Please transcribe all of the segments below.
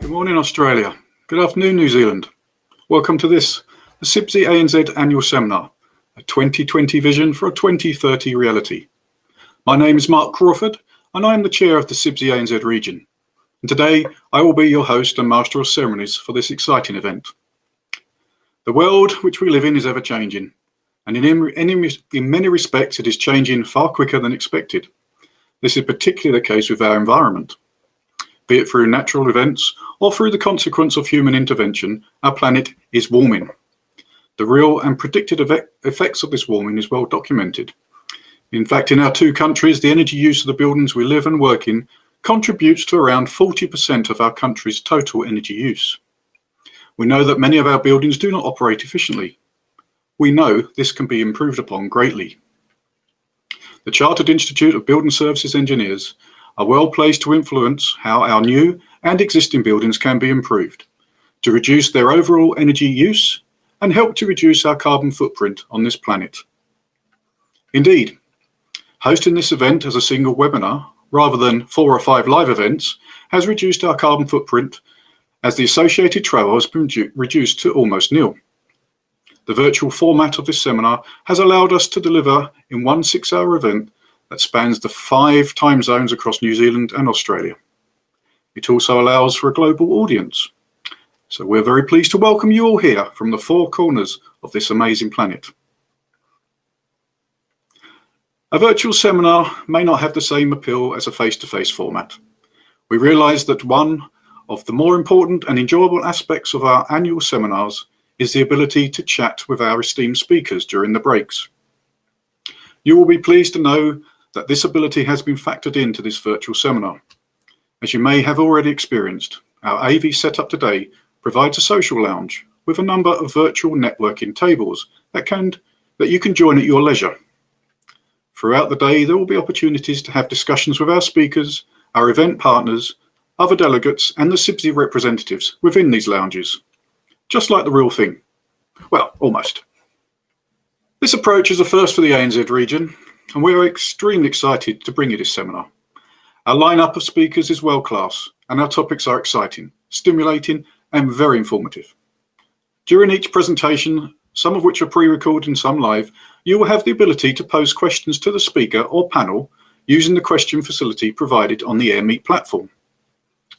Good morning, Australia. Good afternoon, New Zealand. Welcome to this, the CIBSE ANZ Annual Seminar, a 2020 vision for a 2030 reality. My name is Mark Crawford, and I am the chair of the CIBSE ANZ region. And today, I will be your host and master of ceremonies for this exciting event. The world which we live in is ever changing, and in many respects, it is changing far quicker than expected. This is particularly the case with our environment. Be it through natural events or through the consequence of human intervention, our planet is warming. The real and predicted effects of this warming is well documented. In fact, in our two countries, the energy use of the buildings we live and work in contributes to around 40% of our country's total energy use. We know that many of our buildings do not operate efficiently. We know this can be improved upon greatly. The Chartered Institute of Building Services Engineers are well placed to influence how our new and existing buildings can be improved, to reduce their overall energy use and help to reduce our carbon footprint on this planet. Indeed, hosting this event as a single webinar, rather than 4 or 5 live events, has reduced our carbon footprint as the associated travel has been reduced to almost nil. The virtual format of this seminar has allowed us to deliver in one 6-hour event that spans the 5 time zones across New Zealand and Australia. It also allows for a global audience. So we're very pleased to welcome you all here from the 4 corners of this amazing planet. A virtual seminar may not have the same appeal as a face-to-face format. We realise that one of the more important and enjoyable aspects of our annual seminars is the ability to chat with our esteemed speakers during the breaks. You will be pleased to know that this ability has been factored into this virtual seminar. As you may have already experienced, our AV setup today provides a social lounge with a number of virtual networking tables that you can join at your leisure. Throughout the day, there will be opportunities to have discussions with our speakers, our event partners, other delegates, and the CIBSE representatives within these lounges. Just like the real thing. Well, almost. This approach is a first for the ANZ region, and we are extremely excited to bring you this seminar. Our lineup of speakers is world class, and our topics are exciting, stimulating, and very informative. During each presentation, some of which are pre-recorded and some live, you will have the ability to pose questions to the speaker or panel using the question facility provided on the AirMeet platform.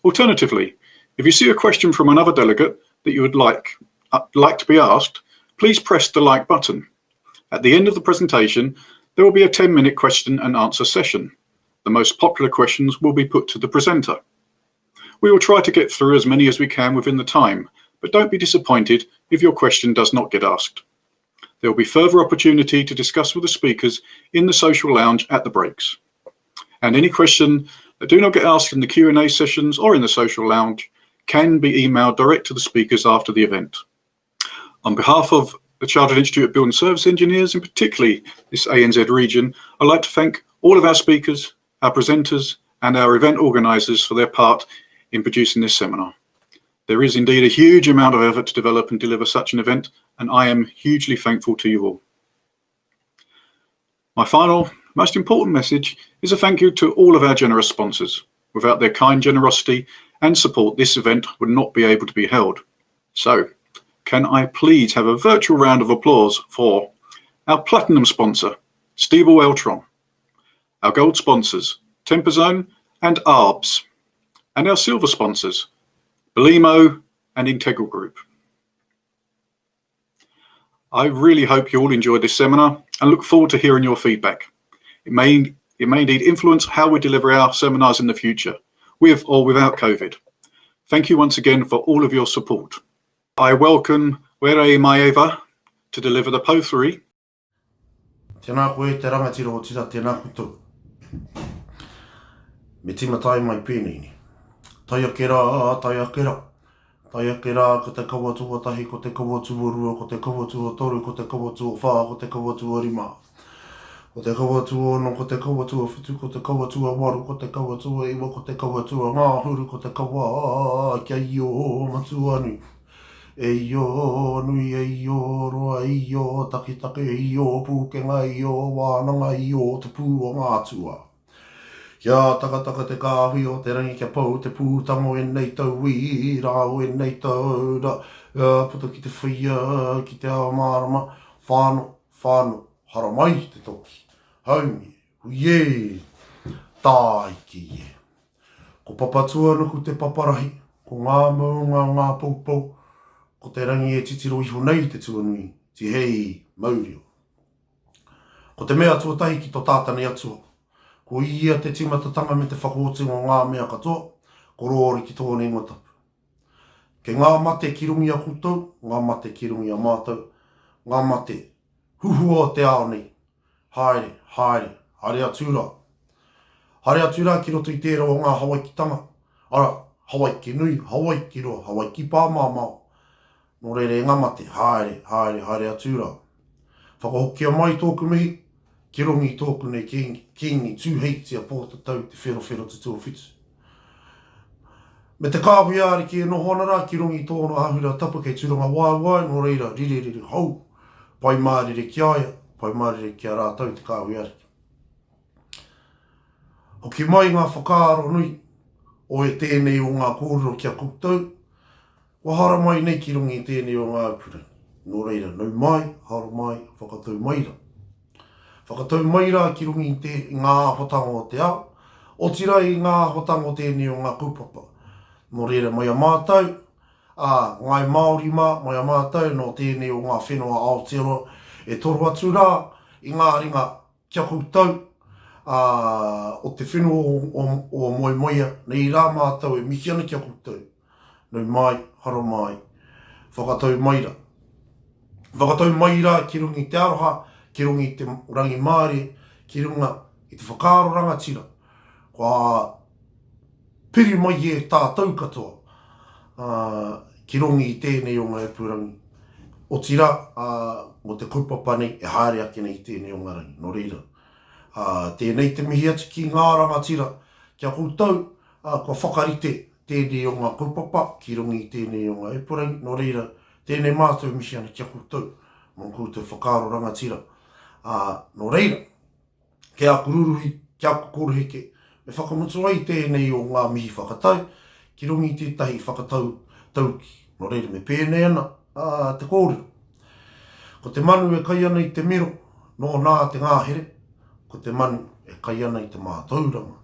Alternatively, if you see a question from another delegate that you would like to be asked, please press the like button. At the end of the presentation, there will be a 10-minute question and answer session. The most popular questions will be put to the presenter. We will try to get through as many as we can within the time, but don't be disappointed if your question does not get asked. There will be further opportunity to discuss with the speakers in the social lounge at the breaks. And any question that do not get asked in the Q&A sessions or in the social lounge can be emailed direct to the speakers after the event. On behalf of the Chartered Institute of Building Service Engineers, and particularly this ANZ region, I'd like to thank all of our speakers, our presenters, and our event organisers for their part in producing this seminar. There is indeed a huge amount of effort to develop and deliver such an event, and I am hugely thankful to you all. My final, most important message is a thank you to all of our generous sponsors. Without their kind generosity and support, this event would not be able to be held. So, can I please have a virtual round of applause for our platinum sponsor, Stiebel Eltron, our gold sponsors, Temperzone and ARBS, and our silver sponsors, Belimo and Integral Group. I really hope you all enjoyed this seminar and look forward to hearing your feedback. It it may indeed influence how we deliver our seminars in the future, with or without COVID. Thank you once again for all of your support. I welcome Were Maeva to deliver the Pothory. Tēnā koe te rangatira o tira, tēnā koutou. Me tima tai mai pēnei ni. Tai ake rā, tai ake rā. Tai ake rā, ko te kawatua tahi, ko te kawatua rua, ko te kawatua toru, ko te kawatua whā, ko te kawatua rima. Ko te kawatua ono, ko te kawatua whitu, ko te kawatua waru, ko te kawatua iwa, ko te kawatua ngāhuru, ko te kawa kia io matua anu. Eio nui, eio roa, eio takitake, eio pūkenga, eio wānanga, eio te pū o ngātua. Kia takataka te kāhui o te rangi kia pau, te pūtango e nei tau wira, o e nei tau ra, puta ki te whia, ki te awa marama, whāno, haramai te toki. Haumi, huie, tāiki e. Ko papatua nuku te paparahi, ko ngā maunga, ngā paupau, ko te rangi e titiro iho nei te tuanui, ti hei maurio. Ko te mea tuatahi ki tō tātani atua, ko ia te timatatanga me te whakootinga o ngā mea katoa, ko roori ki tōne ingatapu. Ke ngā mate ki rungi a koutou, ngā mate ki rungi a mātou, ngā mate huhua o te ao nei. Haere, haere atura. Haere atura ki roto i tērā o ngā Hawaii ki tanga. Ara, Hawaii ki nui, Hawaii ki roa, Hawaii ki pāmāmao. Nō reire ngā mate, haere atura. Whakahokia mai tōku mihi, ki rongi tōku nei kingi tūheitia pōta tau te whero te tuawhitu. Me te kāhui ari ki e nohonara, ki rongi tōna ahura tapa kei tūranga wai, nō reira, rire, hau, pai mārire ki aia, pai mārire ki a rātau te kāhui ari. Hoki mai ngā whakaaro nui, o e tēnei o ngā kōrero kia koutou, wa hara mai nei ki rungi tēnei o ngā upura. Nō reira, nau mai, hara mai, whakatau maira. Whakatau maira ki rungi ngā hotanga o te ao, o tira i ngā hotanga o tēnei o ngā kaupapa. Nō reira, mai a mātau, ngai Māori mai a mātau, no tēnei o ngā whenua Aotearoa, e toru atu rā, i ngā ringa kia koutou, o te whenua o moimoia, nei rā mātau e miki ana kia koutou. Nau mai, hara mai, whakatau maira. Whakatau maira ki rungi te aroha, ki rungi te rangi Māori, ki runga i te whakaaro rangatira. Kua piri mai e tātou katoa, ki rungi i tēnei o ngā epurangi. O tira, mo te kaupapa nei, e haere ake nei tēnei o ngā rangi, no reira. Tēnei te mihi atu ki ngā rangatira, kia koutou, kua whakarite, tēnei o ngā kaupapa, ki rungi tēnei o ngā epurangi, no reira, tēnei mātou misi ana kia koutou, mō koutou whakaaro rangatira. No reira, ke aku ruruhi, ke aku koroheke, me whakamutu ai tēnei o ngā mihi whakatau, ki rungi tētahi whakatau tauki. No reira, me pēnei ana, te kōrero. Ko te manu e kai ana i te miro, no nā te ngāhere, ko te manu e kai ana i te mātauranga,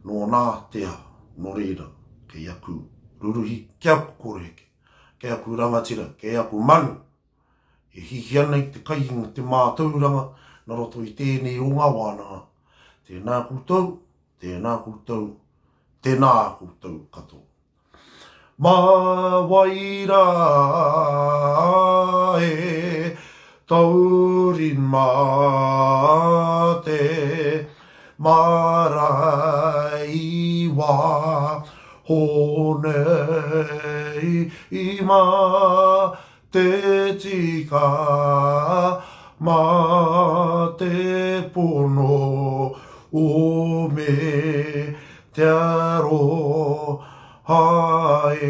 no nā te ha, no reira. Kei aku ruruhi, ke aku koroheke, ke aku rangatira, ke aku manu, e hihi ana i te kainga te mātauranga, na roto i tēnei o ngā wānanga. Tēnā koutou, tēnā koutou, tēnā koutou katoa. Mā waira e tauri mā te marai wā, honei i mā te tika, mā te pono o me te aro hae.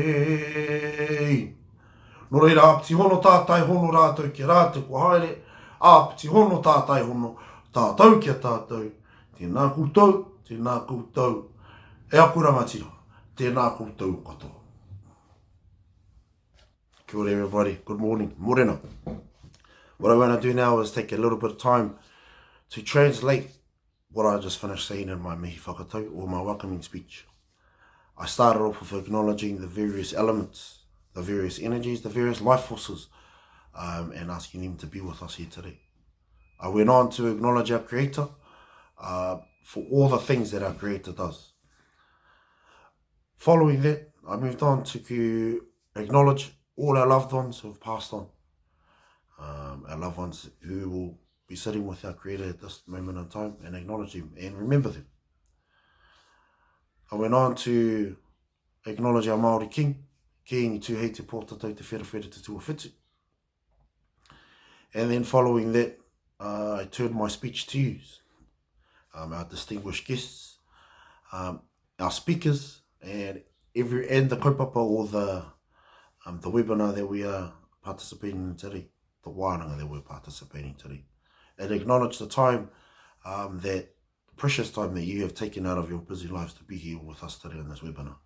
No reira, apiti hono tātai hono rātou ki rātou ko haere, apiti hono tātai hono tātou ki a tātou. Tēnā koutou, e aku rangatira. Tēnā koutou katoa. Kia ora everybody, good morning, morena. What I want to do now is take a little bit of time to translate what I just finished saying in my mihi whakatau, or my welcoming speech. I started off with acknowledging the various elements, the various energies, the various life forces, and asking them to be with us here today. I went on to acknowledge our Creator, for all the things that our Creator does. Following that, I moved on to acknowledge all our loved ones who have passed on. Our loved ones who will be sitting with our Creator at this moment in time, and acknowledge them and remember them. I went on to acknowledge our Māori King, King tu hei te pōtatau te whera te tuawhitu. And then following that, I turned my speech to you, our distinguished guests, our speakers, and the kaupapa or the webinar that we are participating in today, the wānanga that we're participating today, and acknowledge the time, that precious time that you have taken out of your busy lives to be here with us today on this webinar.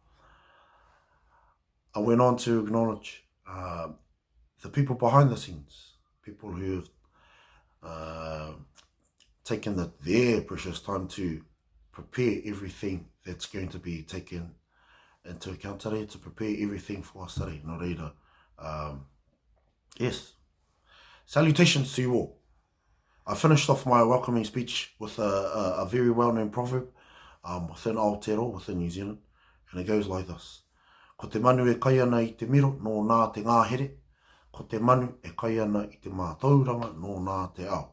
I went on to acknowledge the people behind the scenes, people who have taken their precious time to prepare everything that's going to be taken into account today, to prepare everything for us today. Nō reira. Yes. Salutations to you all. I finished off my welcoming speech with a very well-known proverb within Aotearoa, within New Zealand, and it goes like this. Ko te manu e kai ana I te miro, nō nā te ngāhere. Ko te manu e kai ana I te mātauranga, nō nā te ao.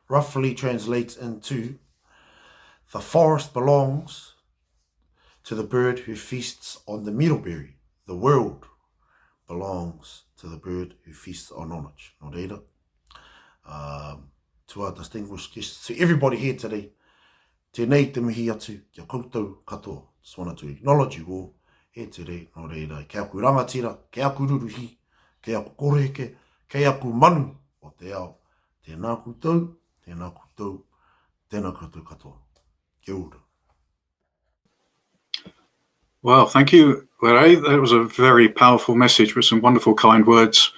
Roughly translates into, the forest belongs to the bird who feasts on the miroberry. The world belongs to the bird who feasts on knowledge. Nō reira. To our distinguished guests, to everybody here today, tēnei te mihi atu, kia koutou katoa. Just wanted to acknowledge you all here today. Nō reira, kia aku rangatira, kia aku ruruhi, kia aku koreke, kia aku manu o te ao. Tēnā koutou, tēnā koutou, tēnā koutou katoa. Kia ora. Well, thank you, Were. That was a very powerful message with some wonderful, kind words.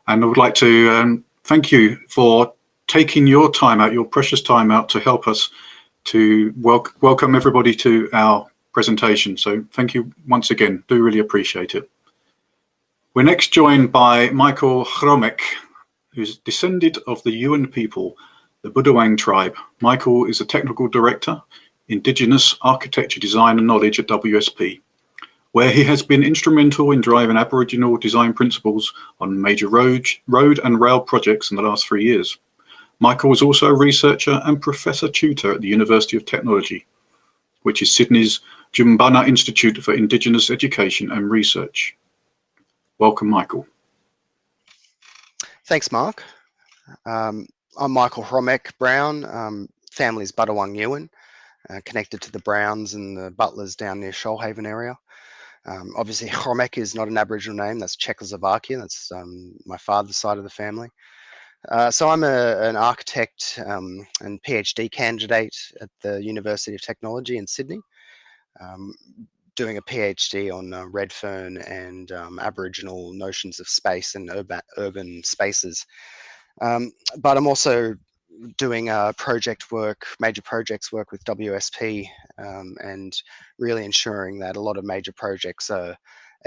And I would like to thank you for taking your time out, your precious time out, to help us to welcome everybody to our presentation. So thank you once again. Do really appreciate it. We're next joined by Michael Hromek, who's descended of the Yuin people, the Budawang tribe. Michael is a technical director, Indigenous Architecture Design and Knowledge at WSP, where he has been instrumental in driving Aboriginal design principles on major road and rail projects in the last 3 years. Michael was also a researcher and professor tutor at the University of Technology, which is Sydney's Jumbunna Institute for Indigenous Education and Research. Welcome, Michael. Thanks, Mark. I'm Michael Hromek Brown, family's Budawang Yuin, connected to the Browns and the Butlers down near Shoalhaven area. Obviously, Hromek is not an Aboriginal name, that's Czechoslovakia, that's my father's side of the family. So I'm an architect and PhD candidate at the University of Technology in Sydney, doing a PhD on Redfern and Aboriginal notions of space and urban spaces. But I'm also doing major projects work with WSP, and really ensuring that a lot of major projects are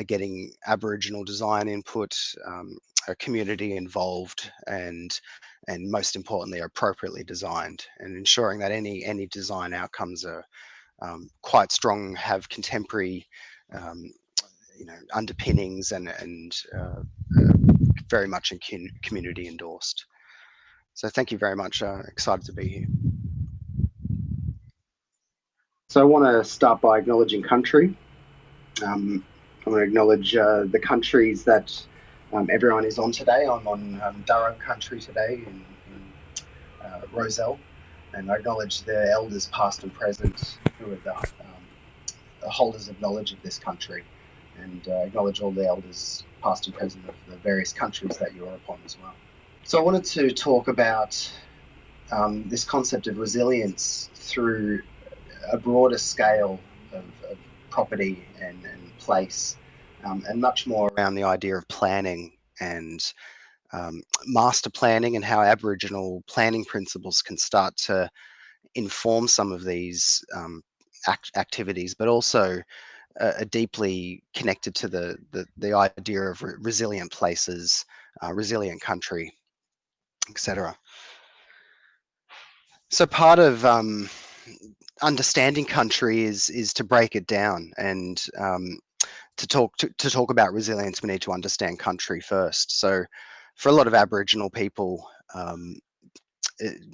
getting Aboriginal design input, are community involved, and most importantly are appropriately designed, and ensuring that any design outcomes are quite strong, have contemporary underpinnings, and very much community endorsed. So thank you very much. Excited to be here. So I want to start by acknowledging country. I want to acknowledge the countries that everyone is on today. I'm on Durham country today in Rozelle, and I acknowledge the elders past and present who are the holders of knowledge of this country, and acknowledge all the elders past and present of the various countries that you are upon as well. So I wanted to talk about this concept of resilience through a broader scale of property and place, and much more around the idea of planning and master planning, and how Aboriginal planning principles can start to inform some of these activities, but also are deeply connected to the idea of resilient places, resilient country, etc. So part of understanding country is to break it down, and to talk about resilience, we need to understand country first. So for a lot of Aboriginal people,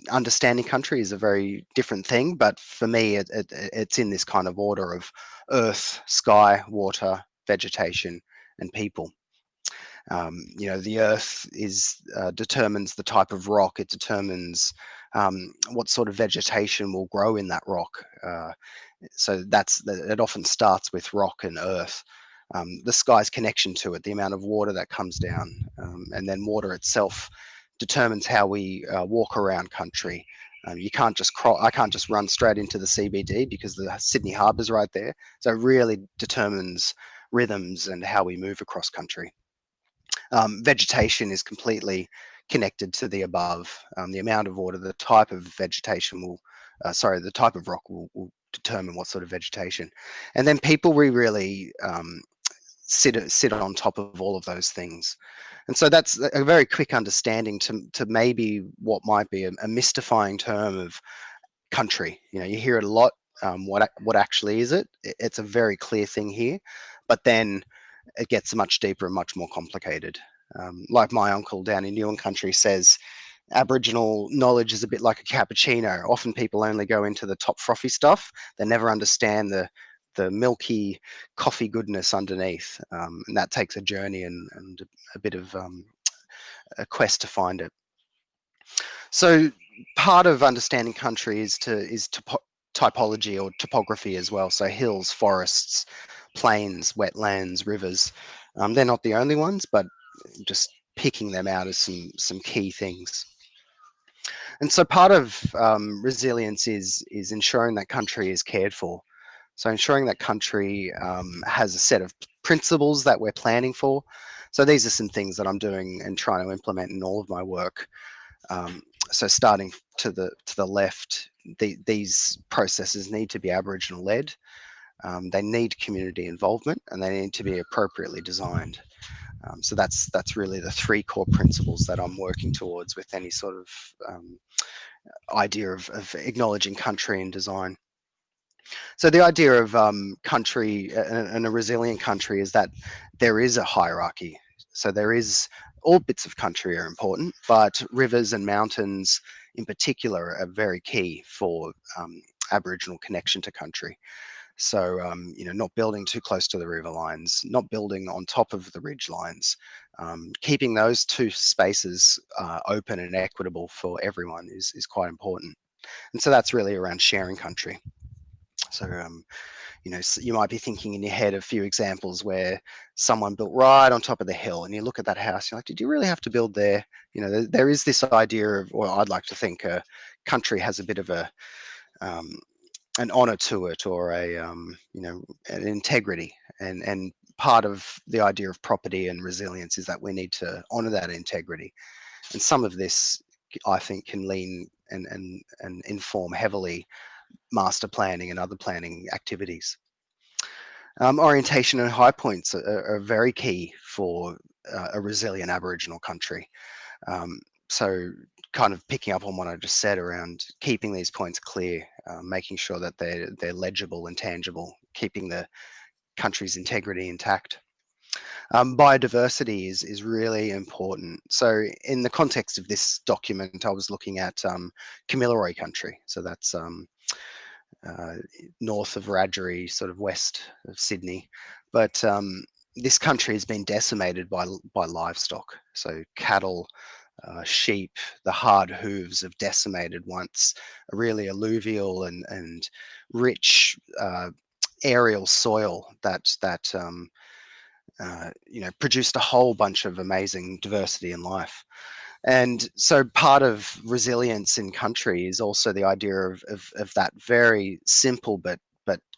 understanding country is a very different thing, but for me, it's in this kind of order of earth, sky, water, vegetation, and people. The earth determines the type of rock. It determines what sort of vegetation will grow in that rock. So it often starts with rock and earth. The sky's connection to it, the amount of water that comes down, and then water itself determines how we walk around country. I can't just run straight into the CBD because the Sydney Harbour's right there. So it really determines rhythms and how we move across country. Vegetation is completely connected to the above. The amount of water, the type of vegetation the type of rock will determine what sort of vegetation. And then people, we really sit on top of all of those things. And so that's a very quick understanding to maybe what might be a mystifying term of country. You hear it a lot. What actually is it? It's a very clear thing here, but then it gets much deeper and much more complicated. Like my uncle down in Newen country says, Aboriginal knowledge is a bit like a cappuccino. Often people only go into the top frothy stuff. They never understand the milky coffee goodness underneath, and that takes a journey and a bit of a quest to find it. So part of understanding country is typology or topography as well. So hills, forests, plains, wetlands, rivers. They're not the only ones, but just picking them out as some key things. And so part of resilience is ensuring that country is cared for. So ensuring that country has a set of principles that we're planning for. So these are some things that I'm doing and trying to implement in all of my work. So starting to the left, these processes need to be Aboriginal led. They need community involvement, and they need to be appropriately designed. So that's really the three core principles that I'm working towards with any sort of idea of acknowledging country and design. So the idea of country and a resilient country is that there is a hierarchy. So all bits of country are important, but rivers and mountains in particular are very key for Aboriginal connection to country. So, not building too close to the river lines, not building on top of the ridge lines, keeping those two spaces open and equitable for everyone is quite important. And so that's really around sharing country. So, you might be thinking in your head a few examples where someone built right on top of the hill, and you look at that house, you're like, did you really have to build there? There is this idea of, or I'd like to think, country has a bit of an honor to it, or an integrity, and part of the idea of property and resilience is that we need to honor that integrity. And some of this, I think, can lean and inform heavily master planning and other planning activities. Orientation and high points are very key for a resilient Aboriginal country. So kind of picking up on what I just said around keeping these points clear, making sure that they're legible and tangible, keeping the country's integrity intact. Biodiversity is really important. So in the context of this document, I was looking at Kamilaroi country. So that's north of Wiradjuri, sort of west of Sydney. But this country has been decimated by livestock. So cattle, sheep, the hard hooves have decimated once a really alluvial and rich aerial soil that produced a whole bunch of amazing diversity in life. And so part of resilience in country is also the idea of that very simple but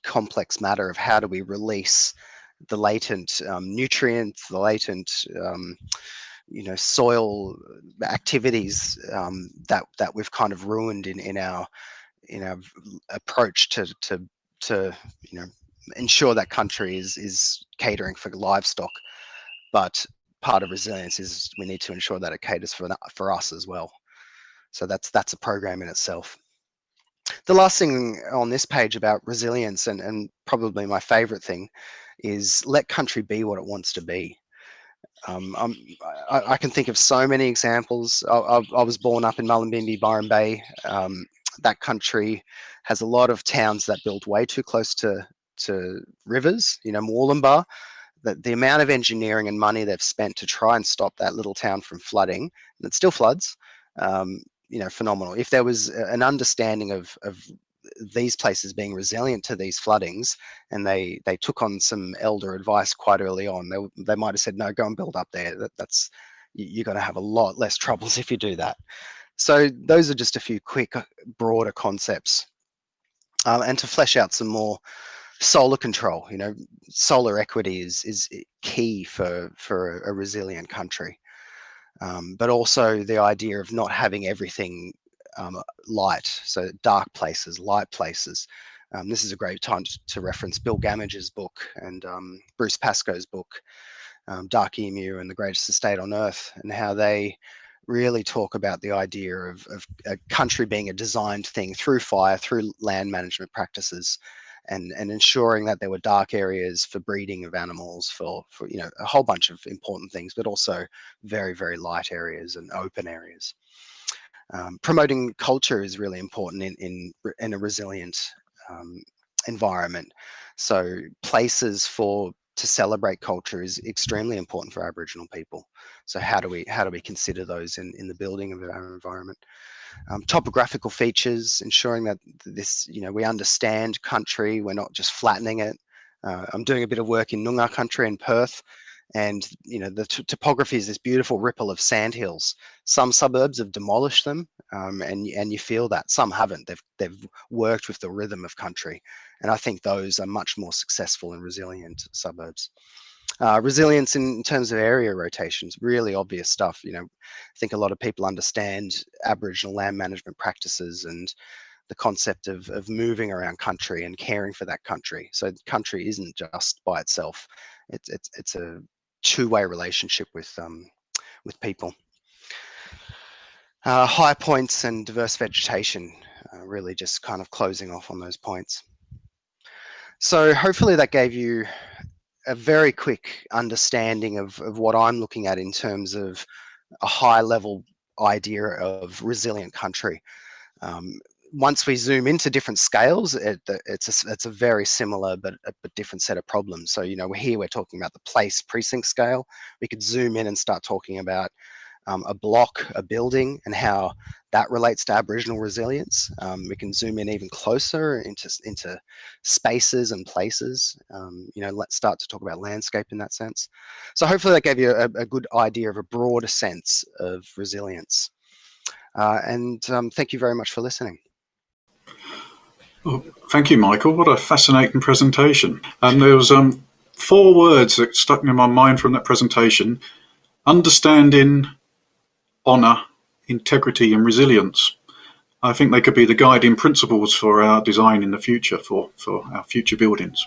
complex matter of how do we release the latent nutrients, the latent soil activities that we've kind of ruined in our approach to ensure that country is catering for livestock. But part of resilience is we need to ensure that it caters for us as well. So that's a program in itself. The last thing on this page about resilience, and probably my favourite thing, is let country be what it wants to be. I can think of so many examples. I was born up in Mullumbimby, Byron Bay. That country has a lot of towns that built way too close to rivers. You know, Moorlambar. The amount of engineering and money they've spent to try and stop that little town from flooding, and it still floods. You know, phenomenal. If there was an understanding of these places being resilient to these floodings, and they took on some elder advice quite early on, they might have said, no, go and build up there. That's you're going to have a lot less troubles if you do that. So those are just a few quick, broader concepts. And to flesh out some more, solar control, you know, solar equity is key for a resilient country. But also the idea of not having everything light, so dark places, light places. This is a great time to reference Bill Gamage's book and Bruce Pascoe's book, Dark Emu and the Greatest Estate on Earth, and how they really talk about the idea of a country being a designed thing through fire, through land management practices, and ensuring that there were dark areas for breeding of animals, for you know, a whole bunch of important things, but also very, very light areas and open areas. Promoting culture is really important in a resilient environment. So places to celebrate culture is extremely important for Aboriginal people. So how do we consider those in the building of our environment? Topographical features, ensuring that this, you know, we understand country, we're not just flattening it. I'm doing a bit of work in Noongar country in Perth, and you know, the topography is this beautiful ripple of sandhills. Some suburbs have demolished them, and you feel that. Some haven't. They've worked with the rhythm of country, and I think those are much more successful and resilient suburbs. Resilience in terms of area rotations, really obvious stuff. You know, I think a lot of people understand Aboriginal land management practices and the concept of moving around country and caring for that country. So country isn't just by itself; it's a two-way relationship with people. High points and diverse vegetation, really just kind of closing off on those points. So hopefully that gave you a very quick understanding of what I'm looking at in terms of a high level idea of resilient country. Once we zoom into different scales, it's a very similar but different set of problems. So, you know, we're talking about the place precinct scale. We could zoom in and start talking about a block, a building, and how that relates to Aboriginal resilience. We can zoom in even closer into spaces and places. You know, let's start to talk about landscape in that sense. So hopefully that gave you a good idea of a broader sense of resilience. And thank you very much for listening. Well, thank you, Michael. What a fascinating presentation. And there was 4 words that stuck in my mind from that presentation: understanding, honour, integrity and resilience. I think they could be the guiding principles for our design in the future, for our future buildings.